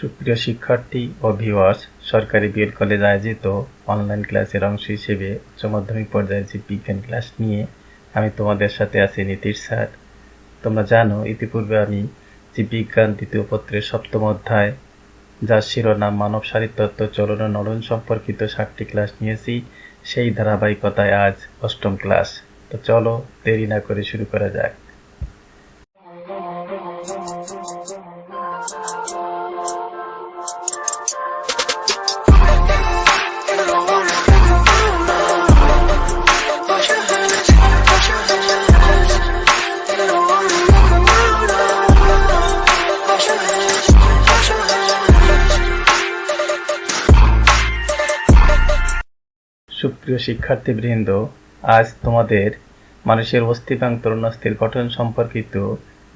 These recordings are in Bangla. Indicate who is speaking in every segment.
Speaker 1: সুপ্রিয় শিক্ষার্থী ও ভিউয়ার্স, সরকারি বিএড কলেজ আয়োজিত অনলাইন ক্লাসের অংশ হিসেবে উচ্চ মাধ্যমিক পর্যায়ে যে বিজ্ঞান ক্লাস নিয়ে আমি তোমাদের সাথে আছি নীতিশ স্যার। তোমরা জানো ইতিপূর্বে আমি জীববিজ্ঞান দ্বিতীয় পত্রের সপ্তম অধ্যায়, যার শিরোনাম মানব শারীরতত্ত্ব চলন ও নড়ন সম্পর্কিত 7টি ক্লাস নিয়েছি। সেই ধারাবাহিকতায় আজ অষ্টম ক্লাস। তো চলো দেরি না করে শুরু করা যাক। সুপ্রিয় শিক্ষার্থীবৃন্দ, আজ তোমাদের মানুষের অস্থি এবং তরুণাস্থির গঠন সম্পর্কিত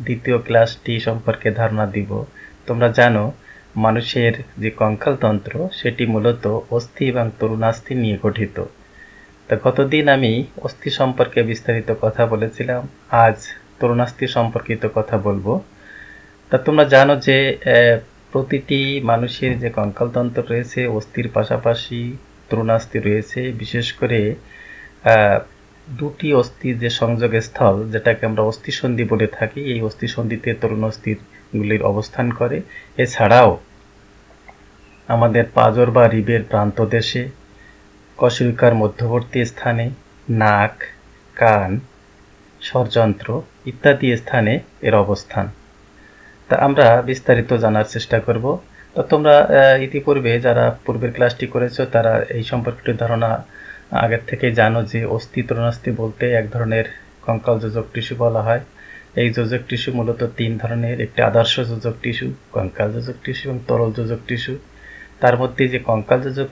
Speaker 1: দ্বিতীয় ক্লাসটি সম্পর্কে ধারণা দিব। তোমরা জানো মানুষের যে কঙ্কালতন্ত্র সেটি মূলত অস্থি এবং তরুণাস্থি নিয়ে গঠিত। তা গতদিন আমি অস্থি সম্পর্কে বিস্তারিত কথা বলেছিলাম, আজ তরুণাস্থি সম্পর্কিত কথা বলবো। তা তোমরা জানো যে প্রতিটি মানুষের যে কঙ্কালতন্ত্র রয়েছে অস্থির পাশাপাশি তরুণাস্থি রয়েছে। বিশেষ করে দুটি অস্থির যে সংযোগ স্থল, যেটাকে আমরা অস্থিসন্ধি বলে থাকি, এই অস্থিসন্ধিতে তরুণাস্থিগুলির অবস্থান করে। এছাড়াও আমাদের পাঁজর বা রিবের প্রান্তদেশে, কশেরুকার মধ্যবর্তী স্থানে, নাক, কান, স্বরযন্ত্র ইত্যাদি স্থানে এর অবস্থান। তা আমরা বিস্তারিত জানার চেষ্টা করব। তো তোমরা ইতিপূর্বে যারা পূর্বের ক্লাসটি করেছো তারা এই সম্পর্কিত ধারণা আগের থেকে জানো যে অস্থি তরুণাস্থি বলতে এক ধরনের কঙ্কাল যোজক টিস্যু বলা হয়। এই যোজক টিস্যু মূলত তিন ধরনের, একটি আদর্শ যোজক টিস্যু, কঙ্কাল যোজক টিস্যু এবং তরল যোজক টিস্যু। তার মধ্যে যে কঙ্কাল যোজক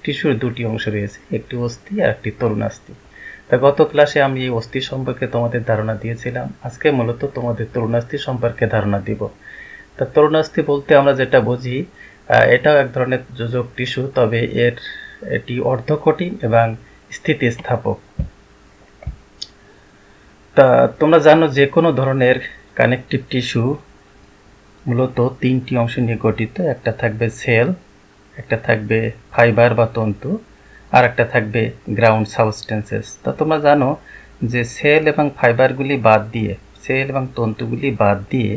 Speaker 1: টিস্যুর দুটি অংশ রয়েছে, একটি অস্থি আর একটি তরুণাস্থি। তা গত ক্লাসে আমি এই অস্থি সম্পর্কে তোমাদের ধারণা দিয়েছিলাম, আজকে মূলত তোমাদের তরুণাস্থি সম্পর্কে ধারণা দিব। তা তরুণাস্থি বলতে আমরা যেটা বুঝি, এটাও এক ধরনের যোজক টিস্যু, তবে এটি অর্ধকঠিন এবং স্থিতিস্থাপক। তা তোমরা জানো যে কোনো ধরনের কানেকটিভ টিস্যু মূলত তিনটি অংশ নিয়ে গঠিত। একটা থাকবে সেল, একটা থাকবে ফাইবার বা তন্তু, আর একটা থাকবে গ্রাউন্ড সাবস্টেন্সেস। তা তোমরা জানো যে সেল এবং ফাইবারগুলি বাদ দিয়ে, সেল এবং তন্তুগুলি বাদ দিয়ে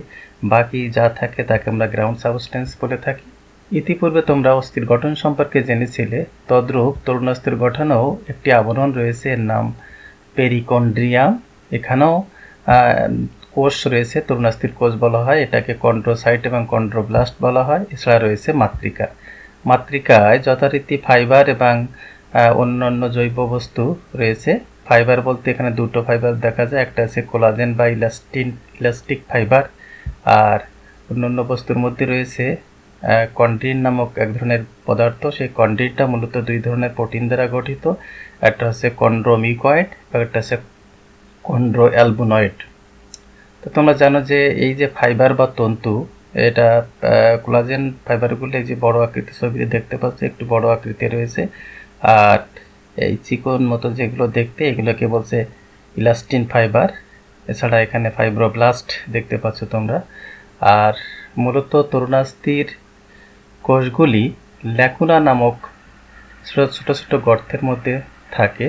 Speaker 1: বাকি যা থাকে তাকে আমরা গ্রাউন্ড সাবস্টেন্স বলে থাকি। ইতিপূর্বে তোমরা অস্থির গঠন সম্পর্কে জেনেছিলে, তদ্রূপ তরুণাস্থির গঠনেও একটি আবরণ রয়েছে, এর নাম পেরিকন্ড্রিয়াম। এখানেও কোষ রয়েছে, তরুণাস্থির কোষ বলা হয়, এটাকে কন্ড্রোসাইট এবং কন্ড্রোব্লাস্ট বলা হয়। এছাড়া রয়েছে মাতৃকা। মাতৃকায় যথারীতি ফাইবার এবং অন্যান্য জৈব বস্তু রয়েছে। ফাইবার বলতে এখানে দুটো ফাইবার দেখা যায়, একটা আছে কোলাজেন বা ইলাস্টিক ফাইবার, আর অন্যান্য বস্তুর মধ্যে রয়েছে কন্ড্রিন নামক এক ধরনের পদার্থ। সেই কন্ড্রিনটা মূলত দুই ধরনের প্রোটিন দ্বারা গঠিত, একটা হচ্ছে কন্ড্রোমিউকয়েড আর একটা হচ্ছে কন্ড্রোঅ্যালবুনয়েড। তো তোমরা জানো যে এই যে ফাইবার বা তন্তু, এটা কোলাজেন ফাইবারগুলো এই যে বড় আকৃতির ছবিতে দেখতে পাচ্ছ, একটু বড় আকৃতি রয়েছে, আর এই চিকন মতো যেগুলো দেখতে, এগুলোকে বলছে ইলাস্টিন ফাইবার। এছাড়া এখানে ফাইব্রোব্লাস্ট দেখতে পাচ্ছ তোমরা। আর মূলত তরুণাস্থির কোষগুলি ল্যাকুনা নামক ছোট ছোট গর্তের মধ্যে থাকে।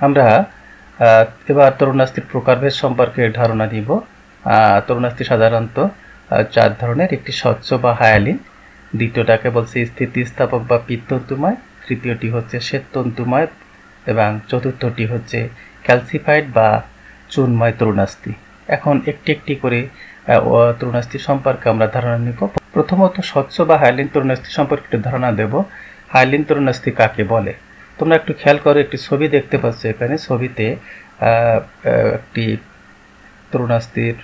Speaker 1: আমরা এবার তরুণাস্থির প্রকারভেদ সম্পর্কে ধারণা নিব। তরুণাস্থি সাধারণত 4 ধরনের, একটি স্বচ্ছ বা হায়ালিন, দ্বিতীয়টাকে বলছে স্থিতিস্থাপক বা পিত্তন্তুময়, তৃতীয়টি হচ্ছে শ্বেততন্তুময় এবং চতুর্থটি হচ্ছে ক্যালসিফাইড বা চুনময় তরুণাস্থি। এখন একটি একটি করে তরুণাস্থি সম্পর্কে আমরা ধারণা নিব। প্রথমত স্বচ্ছ বা হায়ালিন তরুণাস্থি সম্পর্কে একটু ধারণা দেব। হায়ালিন তরুণাস্থি কাকে বলে? তোমরা একটু খেয়াল করে একটি ছবি দেখতে পাচ্ছ। এখানে ছবিতে একটি তরুণাস্থির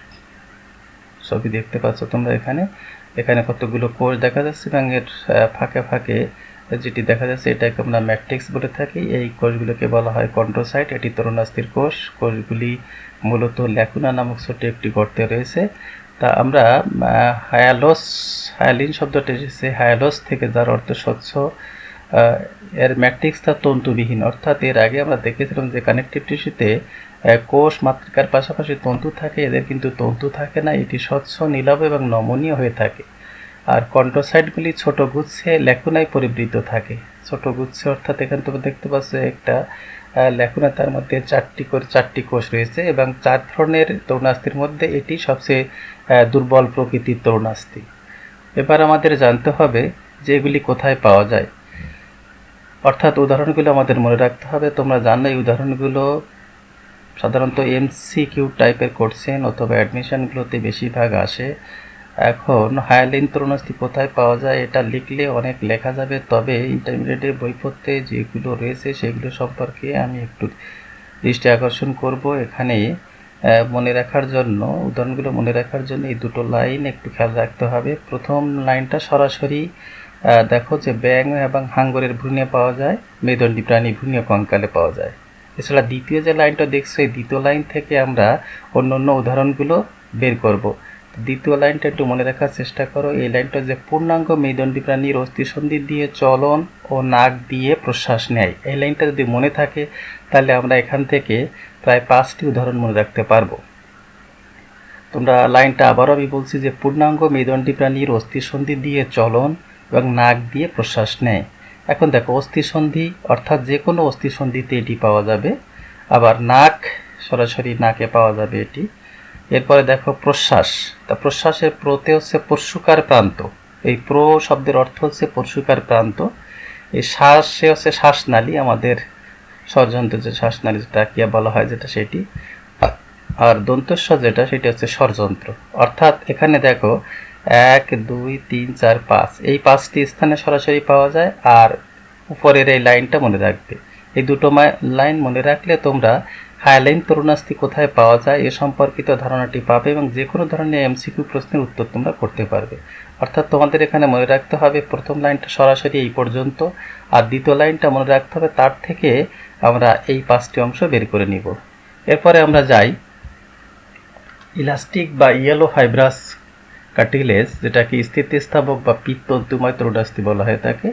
Speaker 1: ছবি দেখতে পাচ্ছ তোমরা। এখানে কতগুলো কোষ দেখা যাচ্ছে এবং এর ফাঁকে ফাঁকে যেটি দেখা যাচ্ছে এটাকে আমরা ম্যাট্রিক্স বলে থাকি। এই কোষগুলোকে বলা হয় কন্ড্রোসাইট। এটি তরুণাস্থির কোষ। কোষগুলি মূলত ল্যাকুনা নামক ছোট একটি গর্তে রয়েছে। তা আমরা হায়ালিন শব্দটি এসেছে হায়ালোস থেকে, যার অর্থ স্বচ্ছ। এর ম্যাট্রিক্সটা তন্তুবিহীন, অর্থাৎ এর আগে আমরা দেখেছিলাম যে কানেকটিভ টিস্যুতে কোষ মাতৃকার পাশাপাশি তন্তু থাকে, এদের কিন্তু তন্তু থাকে না। এটি স্বচ্ছ, নীলাভ এবং নমনীয় হয়ে থাকে। আর কন্ড্রোসাইটগুলি ছোট গুচ্ছে ল্যাকুনায় পরিবৃত থাকে। ছোট গুচ্ছে অর্থাৎ এখানে তোমরা দেখতে পাচ্ছ একটা ল্যাকুনা, তার মধ্যে চারটি কোষ রয়েছে এবং 4 ধরনের তরুণাস্থির মধ্যে এটি সবচেয়ে দুর্বল প্রকৃতির তরুণাস্থি। এবার আমাদের জানতে হবে যে এগুলি কোথায় পাওয়া যায়, অর্থাৎ উদাহরণগুলো আমাদের মনে রাখতে হবে। তোমরা জানো এই উদাহরণগুলো সাধারণত MCQ টাইপের কোশ্চেন অথবা অ্যাডমিশনগুলোতে বেশিরভাগ আসে। এখন হায়ালিন তরুণাস্থি কোথায় পাওয়া যায় এটা লিখলে অনেক লেখা যাবে, তবে ইন্টারমিডিয়েটের বইপত্রে যেগুলো রয়েছে সেগুলো সম্পর্কে আমি একটু দৃষ্টি আকর্ষণ করব। এখানে মনে রাখার জন্য, উদাহরণগুলো মনে রাখার জন্য এই দুটো লাইন একটু খেয়াল রাখতে হবে। প্রথম লাইনটা সরাসরি দেখো যে ব্যাঙ এবং হাঙ্গরের ভ্রূণে পাওয়া যায়, মেরুদণ্ডী প্রাণী ভ্রূণীয় কঙ্কালে পাওয়া যায়। এছাড়া দ্বিতীয় যে লাইনটা দেখছো, এই দ্বিতীয় লাইন থেকে আমরা অন্য উদাহরণগুলো বের করব। দ্বিতীয় লাইনটা একটু মনে রাখার চেষ্টা করো। এই লাইনটা যে পূর্ণাঙ্গ মেরুদণ্ডী প্রাণীর অস্থিসন্ধি দিয়ে চলন ও নাক দিয়ে প্রশ্বাস নেয়, এই লাইনটা যদি মনে থাকে তাহলে আমরা এখান থেকে প্রায় 5টি উদাহরণ মনে রাখতে পারবো। তোমরা লাইনটা আবারও আমি বলছি যে পূর্ণাঙ্গ মেরুদণ্ডী প্রাণীর অস্থিসন্ধি দিয়ে চলন এবং নাক দিয়ে প্রশ্বাস নেয়। এখন দেখো অস্থিসন্ধি অর্থাৎ যে কোনো অস্থিসন্ধিতে এটি পাওয়া যাবে, আবার নাক সরাসরি নাকে পাওয়া যাবে এটি। এরপরে দেখো প্রশ্বাস, তা প্রশ্বাসের প্রতে হচ্ছে পরশুকার প্রান্ত, এই প্র শব্দের অর্থ হচ্ছে পরশুকার প্রান্ত। এই শ্বাসে হচ্ছে শ্বাসনালী, আমাদের স্বরযন্ত্র যে শ্বাসনালী যেটা কি বলা হয় যেটা সেটি, আর দন্তস্ব যেটা সেটি হচ্ছে স্বরযন্ত্র। অর্থাৎ এখানে দেখো 1 2 3 4 5 এই 5টি স্থানে সরাসরি পাওয়া যায়। আর উপরের এই লাইনটা মনে রাখবে। এই দুটো লাইন মনে রাখলে তোমরা হায়ালাইন তরুণাস্থি কোথায় পাওয়া যায় এ সম্পর্কিত ধারণাটি পাবে এবং যে কোনো ধরনের MCQ প্রশ্নের উত্তর তোমরা করতে পারবে। অর্থাৎ তোমাদের এখানে মনে রাখতে হবে প্রথম লাইনটা সরাসরি এই পর্যন্ত, আর দ্বিতীয় লাইনটা মনে রাখতে হবে তার থেকে আমরা এই 5টি অংশ বের করে নিব। এরপরে আমরা যাই ইলাস্টিক বা ইয়েলো ফাইব্রাস কার্টিলেজ, যেটাকে স্থিতিস্থাপক বা পিত্তন্তুময় তরুণাস্থি বলা হয় থাকে।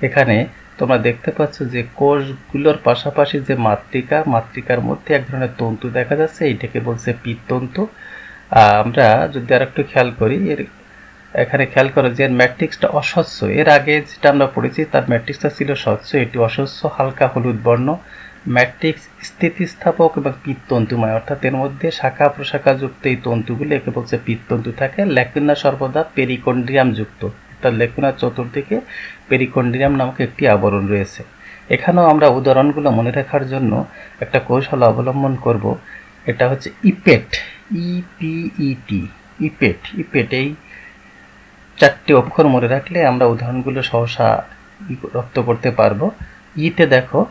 Speaker 1: এখানে তোমরা দেখতে পাচ্ছ যে কোষগুলোর পাশাপাশি যে মাতৃকার মধ্যে এক ধরনের তন্তু দেখা যাচ্ছে, এইটাকে বলছে পিত্তন্তু। আমরা যদি আর একটু খেয়াল করি, এখানে খেয়াল করো যে ম্যাট্রিক্সটা অস্বচ্ছ। এর আগে যেটা আমরা পড়েছি তার ম্যাট্রিক্সটা ছিল স্বচ্ছ, এটি অস্বচ্ছ হালকা হলুদ বর্ণ। ম্যাট্রিক্স স্থিতিস্থাপক এবং পিত্তন্তুময়, অর্থাৎ এর মধ্যে শাখা প্রশাখা যুক্ত এই তন্তুগুলো একে বলছে পিত্তন্তু থাকে। ল্যাকুনা সর্বদা পেরিকন্ড্রিয়াম যুক্ত, অর্থাৎ ল্যাকুনার চতুর্দিকে পেরিকন্ড্রিয়াম নামক একটি আবরণ রয়েছে। এখানেও আমরা উদাহরণগুলো মনে রাখার জন্য একটা কৌশল অবলম্বন করব। এটা হচ্ছে ইপেট, ইপিইটি, ইপেট। এই 4টি অক্ষর মনে রাখলে আমরা উদাহরণগুলো সহসা রপ্ত করতে পারবো। ইতে দেখো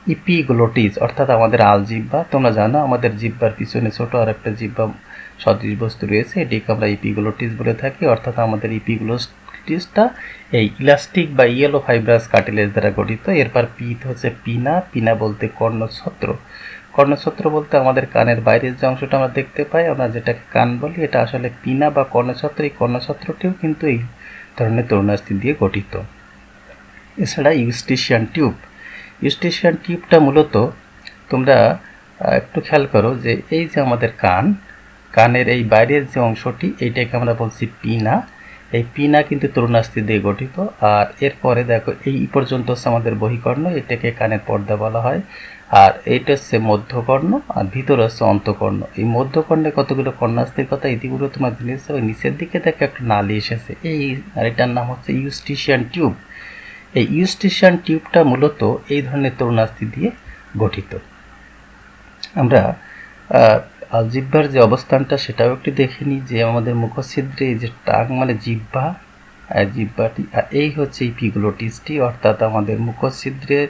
Speaker 1: ইপিগ্লোটিস, অর্থাৎ আমাদের আলজিহ্বা। তোমরা জানো আমাদের জিহ্বার পিছনে ছোট আর একটা জিহ্বা সদৃশ বস্তু রয়েছে, এটিকে আমরা ইপিগ্লোটিস বলে থাকি। অর্থাৎ আমাদের ইপিগ্লোটিসটা এই ইলাস্টিক বা ইয়েলো ফাইব্রাস কার্টিলেজ দ্বারা গঠিত। এরপর পিতে হচ্ছে পিনা বলতে কর্ণছত্র। কর্ণছত্র বলতে আমাদের কানের বাইরের যে অংশটা আমরা দেখতে পাই, আমরা যেটাকে কান বলি, এটা আসলে পিনা বা কর্ণছত্র। এই কর্ণছত্রটিও কিন্তু এই ধরনের তরুণাস্থি দিয়ে গঠিত। এছাড়া ইউস্টিশিয়ান টিউবটা মূলত তোমরা একটু খেয়াল করো যে এই যে আমাদের কানের এই বাইরের যে অংশটি, এইটাকে আমরা বলছি পিনা। এই পিনা কিন্তু তরুণাস্থি দিয়ে গঠিত। আর এরপরে দেখো এই পর্যন্ত হচ্ছে আমাদের বহিকর্ণ, এটাকে কানের পর্দা বলা হয়। আর এইটা হচ্ছে মধ্যকর্ণ, আর ভিতরে হচ্ছে অন্তকর্ণ। এই মধ্যকর্ণে কতগুলো কর্ণাস্থির কথা ইতিপূর্বে তোমার জেনেছো। নিচের দিকে দেখো একটা নালী এসেছে, আর এটার নাম হচ্ছে ইউস্টিশিয়ান টিউব। এই ইউস্টিশিয়ান টিউবটা মূলত এই ধরনের তরুণাস্থি দিয়ে গঠিত। আমরা জিহ্বার যে অবস্থানটা সেটাও একটু দেখে নিই, যে আমাদের মুখছিদ্রে যে টাং মানে জিহ্বাটি, আর এই হচ্ছে ইপিগ্লোটিসটি, অর্থাৎ আমাদের মুখছিদ্রের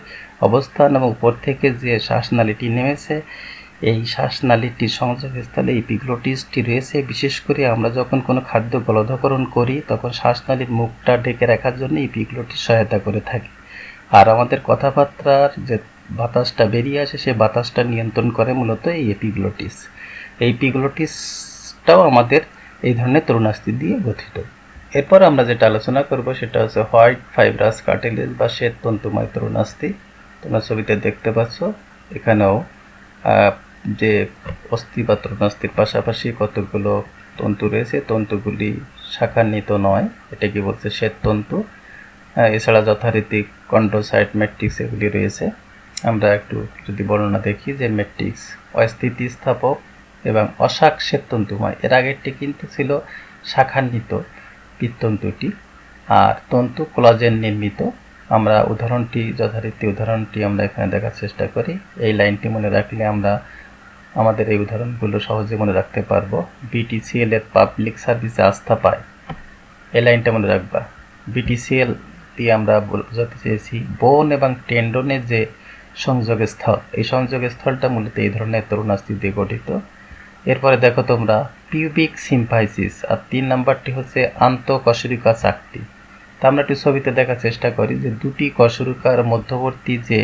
Speaker 1: অবস্থান এবং উপর থেকে যে শ্বাসনালীটি নেমেছে, এই শ্বাসনালীটির সংযোগস্থলে ইপিগ্লোটিসটি রয়েছে। বিশেষ করে আমরা যখন কোনো খাদ্য গলধকরণ করি তখন শ্বাসনালীর মুখটা ঢেকে রাখার জন্য ইপিগ্লোটিস সহায়তা করে থাকে। আর আমাদের কথাবার্তার যে বাতাসটা বেরিয়ে আসে সেই বাতাসটা নিয়ন্ত্রণ করে মূলত এই এপিগ্লোটিস। এই এপিগ্লোটিসটাও আমাদের এই ধরনের তরুণাস্থি দিয়ে গঠিত। এরপর আমরা যেটা আলোচনা করব সেটা হচ্ছে হোয়াইট ফাইব্রাস কার্টিলেজ বা শ্বেত তন্তুময় তরুণাস্থি। তোমরা ছবিতে দেখতে পাচ্ছ এখানেও যে অস্থি বা তরুণাস্থির পাশাপাশি কতগুলো তন্তু রয়েছে, তন্তুগুলি শাখান্বিত নয়, এটাকে বলছে শ্বেততন্তু। এছাড়া যথারীতি কন্ড্রোসাইট, ম্যাট্রিক্স এগুলি রয়েছে। আমরা একটু যদি বর্ণনা দেখি যে ম্যাট্রিক্স অস্থিতিস্থাপক এবং অশাক শ্বেততন্তুময়। এর আগেরটি কিন্তু ছিল শাখান্বিত পিত্তন্তুটি, আর তন্তু কোলাজেন নির্মিত। আমরা যথারীতি উদাহরণটি আমরা এখানে দেখার চেষ্টা করি। এই লাইনটি মনে রাখলে আমরা আমাদের এই উদাহরণগুলো সহজে মনে রাখতে পারবো। বিটিসিএল এর পাবলিক সার্ভিসে আস্থা পায়, এই লাইনটা মনে রাখবা। বিটিসিএল দিয়ে আমরা বোঝাতে চেয়েছি বোন এবং টেন্ডনের যে সংযোগস্থল, এই সংযোগস্থলটা মূলত এই ধরনের তরুণাস্থি দিয়ে গঠিত। এরপরে দেখো তোমরা পিউবিক সিম্পাইসিস, আর 3 নাম্বারটি হচ্ছে আন্তঃকশেরুকা চাকতি। তা আমরা একটু ছবিতে দেখার চেষ্টা করি যে দুটি কশেরুকার মধ্যবর্তী যে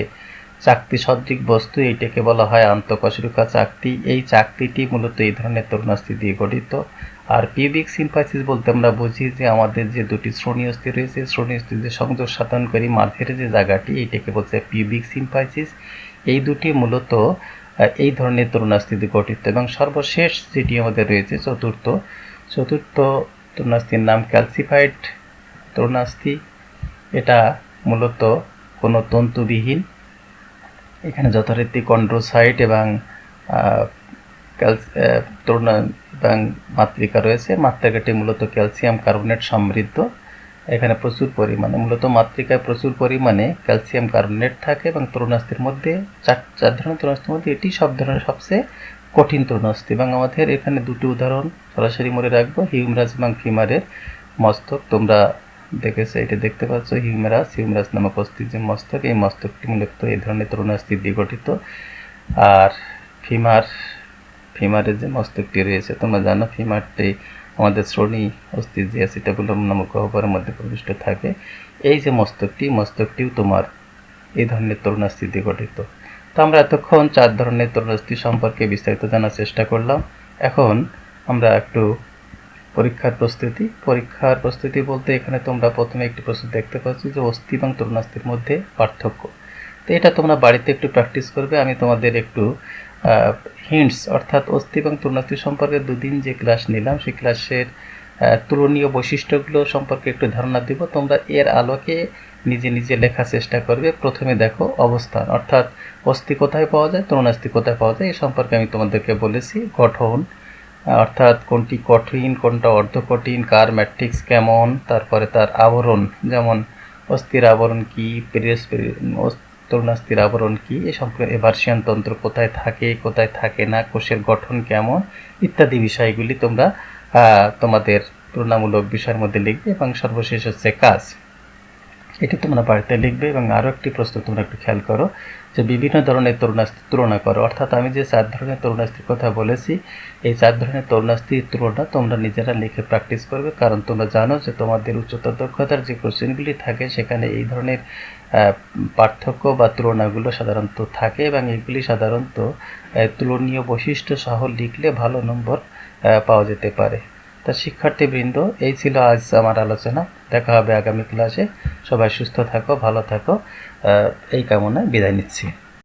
Speaker 1: চাকতি সদৃশ বস্তু, এইটাকে বলা হয় আন্তঃকশেরুকা চাকতি। এই চাকতিটি মূলত এই ধরনের তরুণাস্থি দিয়ে গঠিত। আর পিউবিক সিম্পাইসিস বলতে আমরা বুঝি যে আমাদের যে দুটি শ্রোণীয়স্থি রয়েছে, শ্রোণীয়স্থি যে সংযোগ সাধনকারী মাঝের যে জায়গাটি, এইটাকে বলছে পিউবিক সিম্পাইসিস। এই দুটি মূলত এই ধরনের তরুণাস্থি দিয়ে গঠিত। এবং সর্বশেষ যেটি আমাদের রয়েছে চতুর্থ তরুণাস্থির নাম ক্যালসিফাইড তরুণাস্থি। এটা মূলত কোনো তন্তুবিহীন। এখানে যথারীতি কন্ড্রোসাইট এবং এবং মাতৃকা রয়েছে। মাতৃকাটি মূলত ক্যালসিয়াম কার্বনেট সমৃদ্ধ। এখানে প্রচুর পরিমাণে, মূলত মাতৃকায় প্রচুর পরিমাণে ক্যালসিয়াম কার্বনেট থাকে। এবং তরুণাস্থির মধ্যে চার ধরনের তরুণাস্থির মধ্যে এটি সব ধরনের সবচেয়ে কঠিন তরুণাস্থি। এবং আমাদের এখানে দুটি উদাহরণ সরাসরি মনে রাখবো, হিউমেরাস এবং ফিমারের মস্তক। তোমরা দেখেছো, এটা দেখতে পাচ্ছ হিউমেরাস নামক অস্থির যে মস্তক, এই মস্তকটি মূলত এই ধরনের তরুণাস্থি দিয়ে গঠিত। আর ফিমারের যে মস্তকটি রয়েছে, তোমরা জানো ফিমারটি আমাদের শ্রোণী অস্থির যে অ্যাসিটাবুলাম নামক গহ্বরের মধ্যে প্রবিষ্ট থাকে। এই যে মস্তকটিও তোমার এই ধরনের তরুণাস্থি দিয়ে গঠিত। তো আমরা এতক্ষণ 4 ধরনের তরুণাস্থি সম্পর্কে বিস্তারিত জানার চেষ্টা করলাম। এখন আমরা একটু পরীক্ষার প্রস্তুতি বলতে এখানে তোমরা প্রথমে একটি প্রশ্ন দেখতে পাচ্ছ যে অস্থি এবং তরুণাস্থির মধ্যে পার্থক্য। তো এটা তোমরা বাড়িতে একটু প্র্যাকটিস করবে। আমি তোমাদের একটু হিন্টস, অর্থাৎ অস্থি এবং তরুণাস্থি সম্পর্কে 2 দিন যে ক্লাস নিলাম, সেই ক্লাসের তুলনীয় বৈশিষ্ট্যগুলো সম্পর্কে একটু ধারণা দিব। তোমরা এর আলোকে নিজে নিজে লেখার চেষ্টা করবে। প্রথমে দেখো অবস্থান, অর্থাৎ অস্থি কোথায় পাওয়া যায়, তরুণাস্থি কোথায় পাওয়া যায়, এই সম্পর্কে আমি তোমাদেরকে বলেছি। গঠন, অর্থাৎ কোনটি কঠিন কোনটা অর্ধকঠিন, কার ম্যাট্রিক্স কেমন, তারপরে তার আবরণ, যেমন অস্থির আবরণ কি, তরুণাস্থির আবরণ কি, এই সম্পর্কে এভার্সিয়ান তন্ত্র কোথায় থাকে না, কোষের গঠন কেমন, ইত্যাদি বিষয়গুলি তোমরা তোমাদের তুলনামূলক বিষয়ের মধ্যে লিখবে। এবং সর্বশেষ হচ্ছে কাজ, এটি তোমরা বাড়িতে লিখবে। এবং আরও একটি প্রশ্ন তোমরা একটু খেয়াল করো যে বিভিন্ন ধরনের তরুণাস্থির তুলনা করো। অর্থাৎ আমি যে 4 ধরনের তরুণাস্থির কথা বলেছি, এই 4 ধরনের তরুণাস্থির তুলনা তোমরা নিজেরা লিখে প্র্যাকটিস করবে। কারণ তোমরা জানো যে তোমাদের উচ্চতর দক্ষতার যে কোশ্চেনগুলি থাকে, সেখানে এই ধরনের পার্থক্য বা তুলনাগুলো সাধারণত থাকে। এবং এগুলি সাধারণত তুলনীয় বৈশিষ্ট্য সহ লিখলে ভালো নম্বর পাওয়া যেতে পারে। তা শিক্ষার্থীবৃন্দ, এই ছিল আজ আমার আলোচনা। দেখা হবে আগামী ক্লাসে। সবাই সুস্থ থাকো, ভালো থাকো, এই কামনায় বিদায় নিচ্ছি।